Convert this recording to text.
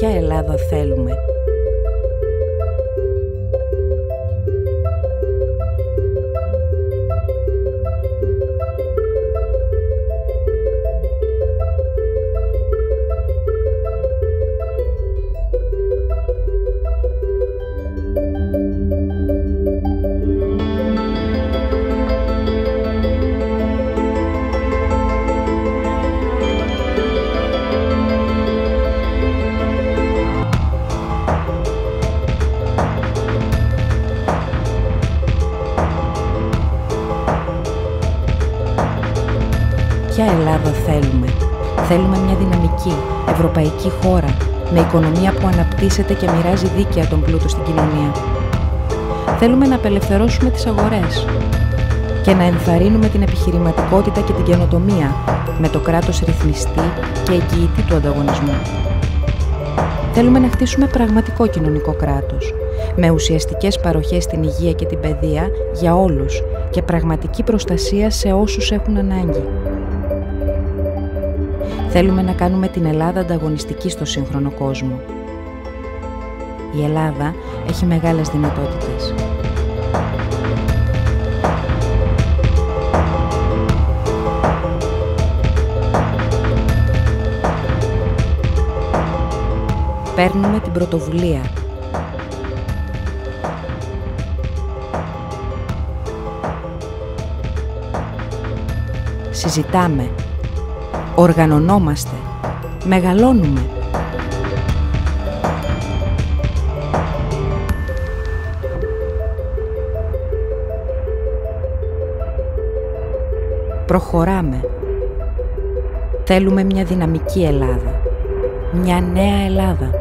Ποια Ελλάδα θέλουμε? Ποια Ελλάδα θέλουμε? Θέλουμε μια δυναμική, ευρωπαϊκή χώρα, με οικονομία που αναπτύσσεται και μοιράζει δίκαια τον πλούτο στην κοινωνία. Θέλουμε να απελευθερώσουμε τις αγορές και να ενθαρρύνουμε την επιχειρηματικότητα και την καινοτομία, με το κράτος ρυθμιστή και εγγυητή του ανταγωνισμού. Θέλουμε να χτίσουμε πραγματικό κοινωνικό κράτος, με ουσιαστικές παροχές στην υγεία και την παιδεία για όλους και πραγματική προστασία σε όσους έχουν ανάγκη. Θέλουμε να κάνουμε την Ελλάδα ανταγωνιστική στο σύγχρονο κόσμο. Η Ελλάδα έχει μεγάλες δυνατότητες. Παίρνουμε την πρωτοβουλία. Συζητάμε. Οργανωνόμαστε. Μεγαλώνουμε. Προχωράμε. Θέλουμε μια δυναμική Ελλάδα. Μια νέα Ελλάδα.